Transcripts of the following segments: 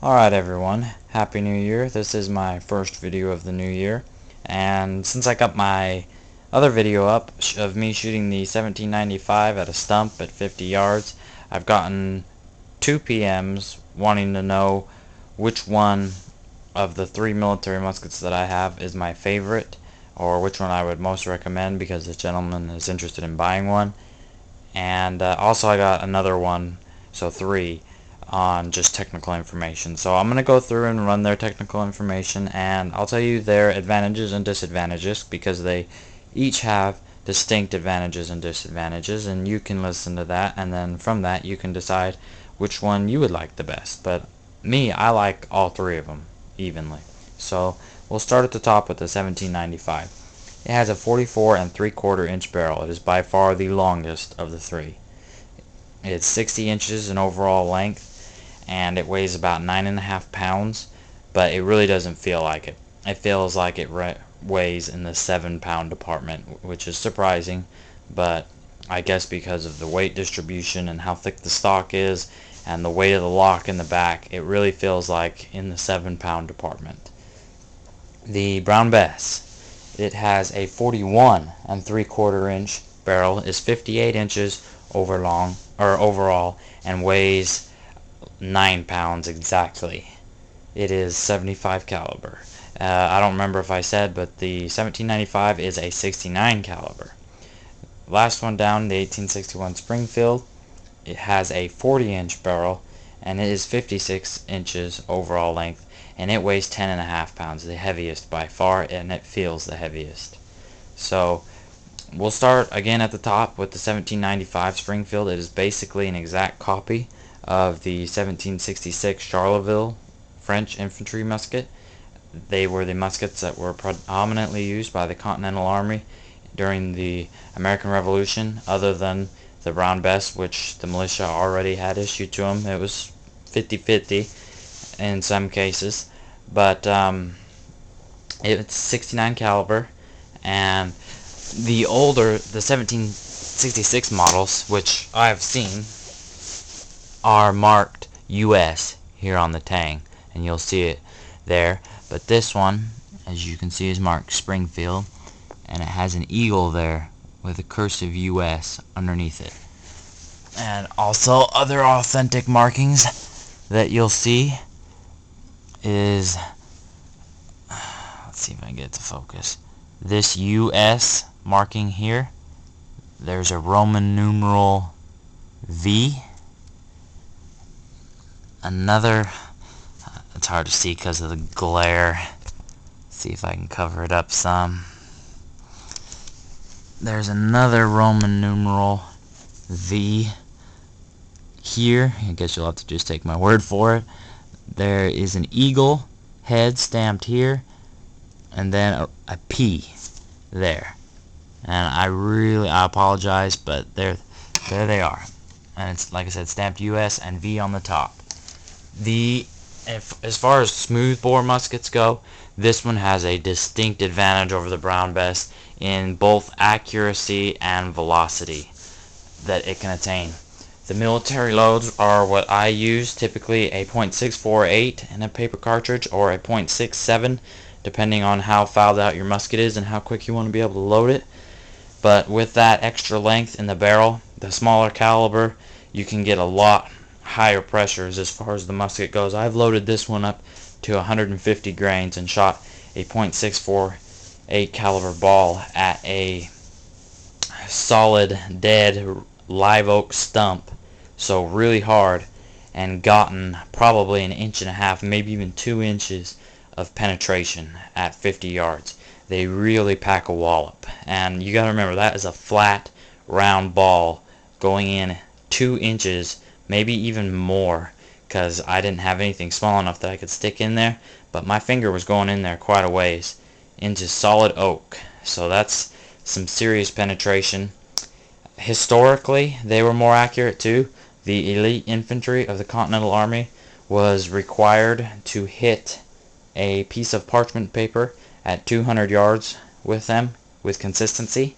Alright everyone, Happy New Year. This is my first video of the new year, and since I got my other video up of me shooting the 1795 at a stump at 50 yards, I've gotten 2 PMs wanting to know which one of the 3 military muskets that I have is my favorite, or which one I would most recommend because this gentleman is interested in buying one. And also I got another one, so 3, on just technical information. So I'm going to go through and run their technical information, and I'll tell you their advantages and disadvantages because they each have distinct advantages and disadvantages, and you can listen to that, and then from that you can decide which one you would like the best. But me, I like all 3 of them evenly. So we'll start at the top with the 1795. It has a 44 3/4 inch barrel. It is by far the longest of the 3. It's 60 inches in overall length, and it weighs about 9.5 pounds, but it really doesn't feel like it. It feels like it weighs in the 7-pound department, which is surprising, but I guess because of the weight distribution and how thick the stock is and the weight of the lock in the back, it really feels like in the 7-pound department. The Brown Bess. It has a 41 3/4 inch barrel, is 58 inches overall, and weighs 9 pounds exactly. It is 75 caliber. I don't remember if I said, but the 1795 is a 69 caliber. Last one down, the 1861 Springfield. It has a 40 inch barrel, and it is 56 inches overall length, and it weighs 10.5 pounds, the heaviest by far, and it feels the heaviest. So we'll start again at the top with the 1795 Springfield. It is basically an exact copy of the 1766 Charleville French infantry musket. They were the muskets that were predominantly used by the Continental Army during the American Revolution, other than the Brown Bess, which the militia already had issued to them. It was 50-50 in some cases, but it's 69 caliber, and the 1766 models, which I've seen, are marked US here on the tang, and you'll see it there. But this one, as you can see, is marked Springfield, and it has an eagle there with a cursive US underneath it. And also other authentic markings that you'll see is, let's see if I can get it to focus, this US marking here. There's a Roman numeral V. Another, it's hard to see because of the glare. Let's see if I can cover it up some. There's another Roman numeral V here. I guess you'll have to just take my word for it. There is an eagle head stamped here, and then a P there. And I apologize, but there they are. And it's, like I said, stamped US and V on the top. As far as smoothbore muskets go, this one has a distinct advantage over the Brown Bess in both accuracy and velocity that it can attain. The military loads are what I use, typically a .648 in a paper cartridge, or a .67, depending on how fouled out your musket is and how quick you want to be able to load it. But with that extra length in the barrel, the smaller caliber, you can get a lot higher pressures as far as the musket goes. I've loaded this one up to 150 grains and shot a .648 caliber ball at a solid dead live oak stump, so really hard, and gotten probably 1.5 inches, maybe even 2 inches of penetration at 50 yards. They really pack a wallop, and you gotta remember that is a flat round ball going in 2 inches, maybe even more, because I didn't have anything small enough that I could stick in there, but my finger was going in there quite a ways into solid oak. So that's some serious penetration. Historically, they were more accurate too. The elite infantry of the Continental Army was required to hit a piece of parchment paper at 200 yards with them with consistency.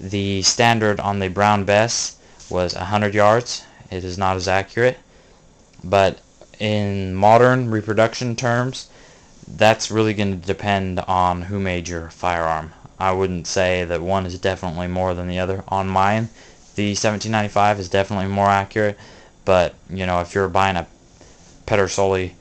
The standard on the Brown Bess was 100 yards. It is not as accurate, but in modern reproduction terms, that's really going to depend on who made your firearm. I wouldn't say that one is definitely more than the other. On mine, the 1795 is definitely more accurate, but you know, if you're buying a Pedersoli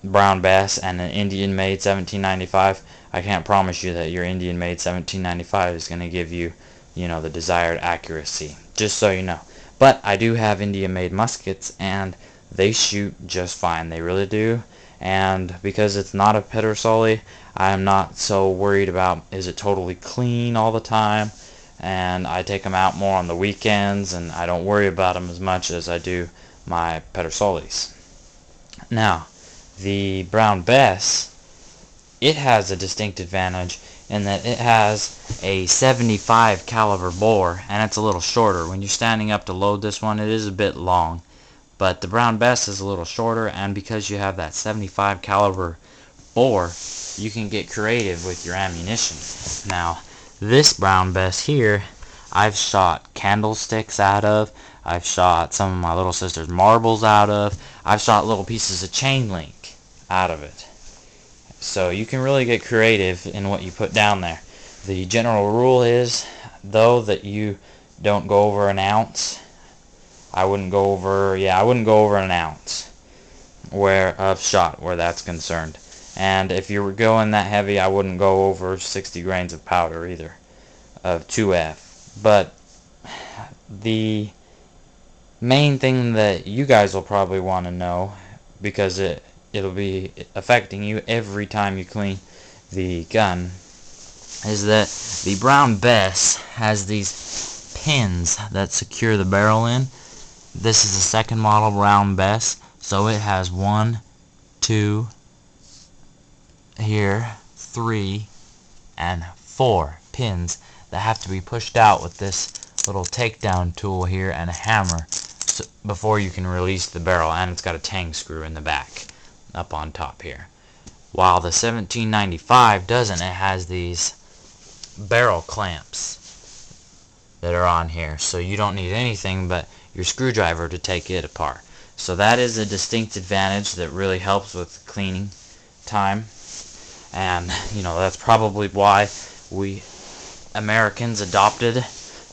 Brown Bess and an Indian made 1795, I can't promise you that your Indian made 1795 is going to give you, you know, the desired accuracy, just so you know. But I do have Indian made muskets, and they shoot just fine, they really do. And because it's not a Pedersoli, I'm not so worried about is it totally clean all the time, and I take them out more on the weekends, and I don't worry about them as much as I do my Pedersolis. Now, the Brown Bess, it has a distinct advantage in that it has a 75 caliber bore, and it's a little shorter. When you're standing up to load this one, it is a bit long, but the Brown Bess is a little shorter, and because you have that 75 caliber bore, you can get creative with your ammunition. Now, this Brown Bess here, I've shot candlesticks out of, I've shot some of my little sister's marbles out of, I've shot little pieces of chain link out of it. So you can really get creative in what you put down there. The general rule is, though, that you don't go over an ounce. I wouldn't go over an ounce of shot where that's concerned. And if you were going that heavy, I wouldn't go over 60 grains of powder either, of 2F. But the main thing that you guys will probably want to know, because it'll be affecting you every time you clean the gun, is that the Brown Bess has these pins that secure the barrel in. This is a second model Brown Bess, so it has 1, 2, here, 3, and 4 pins that have to be pushed out with this little takedown tool here and a hammer before you can release the barrel, and it's got a tang screw in the back up on top here. While the 1795 doesn't, it has these barrel clamps that are on here, so you don't need anything but your screwdriver to take it apart. So that is a distinct advantage that really helps with cleaning time, and you know, that's probably why we Americans adopted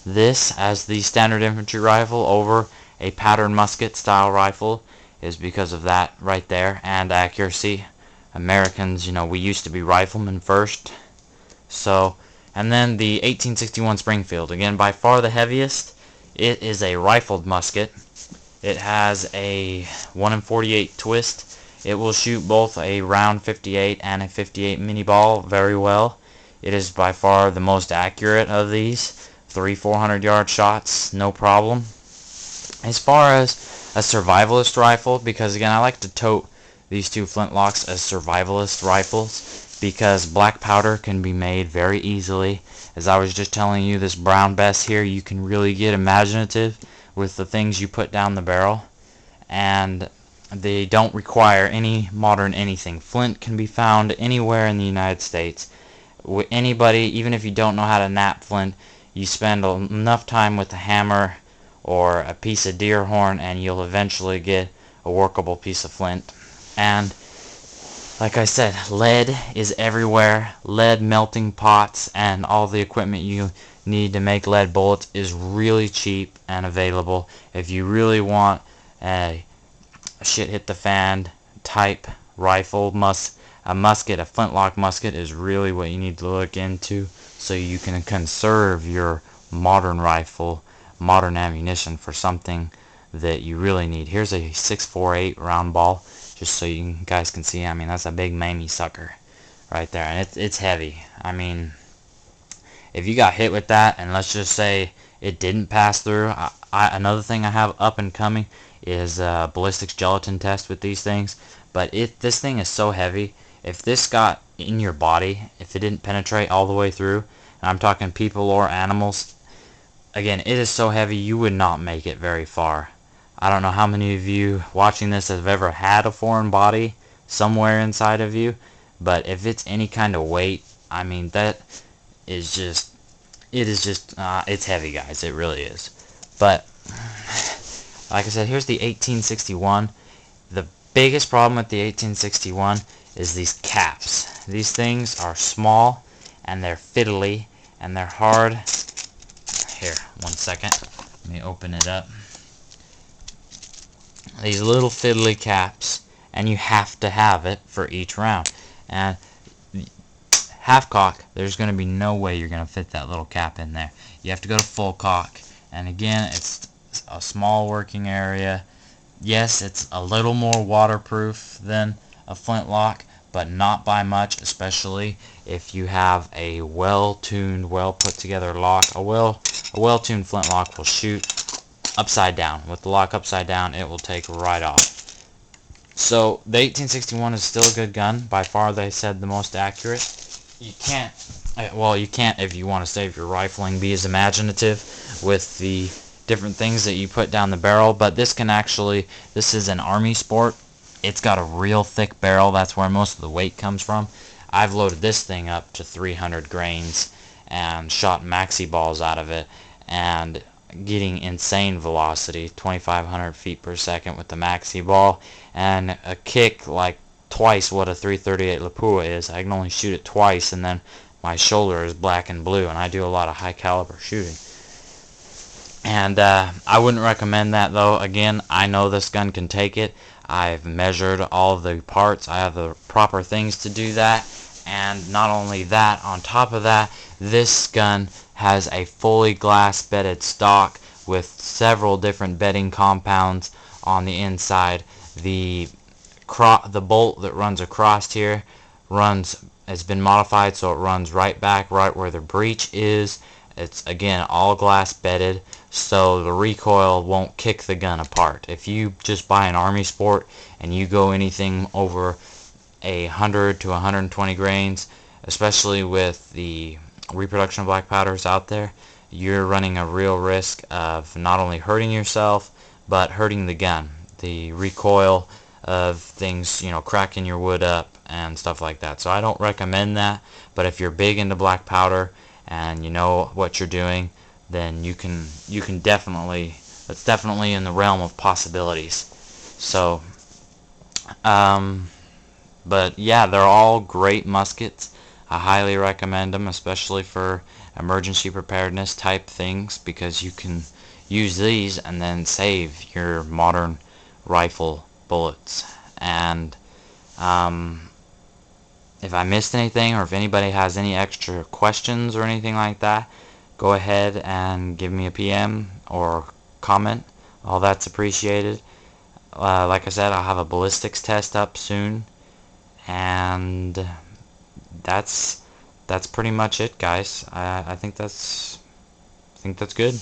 this as the standard infantry rifle over a pattern musket style rifle, is because of that right there, and accuracy. Americans, you know, we used to be riflemen first. So, and then the 1861 Springfield, again by far the heaviest. It is a rifled musket. It has a 1 in 48 twist. It will shoot both a round 58 and a 58 mini ball very well. It is by far the most accurate of these. 300-400 yard shots, no problem. As far as a survivalist rifle, because again I like to tote these two Flintlocks as survivalist rifles, because black powder can be made very easily. As I was just telling you, this Brown Bess here, you can really get imaginative with the things you put down the barrel, and they don't require any modern anything. Flint can be found anywhere in the United States. Anybody, even if you don't know how to knap flint, you spend enough time with a hammer or a piece of deer horn and you'll eventually get a workable piece of flint. And like I said, lead is everywhere. Lead melting pots and all the equipment you need to make lead bullets is really cheap and available. If you really want a shit hit the fan type rifle, a musket, a Flintlock musket is really what you need to look into, so you can conserve your modern rifle, modern ammunition for something that you really need. Here's a 6.48 round ball, just so you guys can see. I mean, that's a big mammy sucker right there, and it's heavy. I mean, if you got hit with that, and let's just say it didn't pass through, another thing I have up and coming is a ballistics gelatin test with these things. But this thing is so heavy, if this got in your body, if it didn't penetrate all the way through, and I'm talking people or animals, again, it is so heavy you would not make it very far. I don't know how many of you watching this have ever had a foreign body somewhere inside of you, but if it's any kind of weight, I mean, that is just, it's heavy, guys, it really is. But like I said, here's the 1861. The biggest problem with the 1861 is these caps. These things are small and they're fiddly and they're hard. Here, one second. Let me open it up. These little fiddly caps, and you have to have it for each round. And half cock, there's going to be no way you're going to fit that little cap in there. You have to go to full cock. And again, it's a small working area. Yes, it's a little more waterproof than a Flintlock, but not by much, especially if you have a well-tuned, well-put-together lock. A well-tuned Flintlock will shoot upside down. With the lock upside down, it will take right off. So the 1861 is still a good gun. By far, they said the most accurate. You can't, well, you can't, if you want to save your rifling, be as imaginative with the different things that you put down the barrel, but this is an army sport. It's got a real thick barrel. That's where most of the weight comes from. I've loaded this thing up to 300 grains and shot maxi balls out of it and getting insane velocity, 2,500 feet per second with the maxi ball, and a kick like twice what a 338 Lapua is. I can only shoot it twice, and then my shoulder is black and blue, and I do a lot of high caliber shooting. And I wouldn't recommend that, though. Again, I know this gun can take it. I've measured all of the parts. I have the proper things to do that. And not only that, on top of that, this gun has a fully glass bedded stock with several different bedding compounds on the inside. The bolt that runs across here has been modified so it runs right back right where the breech is. It's again all glass bedded, so the recoil won't kick the gun apart. If you just buy an army sport and you go anything over 100 to 120 grains, especially with the reproduction of black powders out there, you're running a real risk of not only hurting yourself but hurting the gun. The recoil of things, cracking your wood up and stuff like that. So I don't recommend that, but if you're big into black powder and you know what you're doing, then you can definitely, that's definitely in the realm of possibilities. So but yeah, they're all great muskets. I highly recommend them, especially for emergency preparedness type things, because you can use these and then save your modern rifle bullets. And if I missed anything, or if anybody has any extra questions or anything like that, go ahead and give me a PM or comment. All that's appreciated. Like I said, I'll have a ballistics test up soon, and that's pretty much it, guys. I think that's good.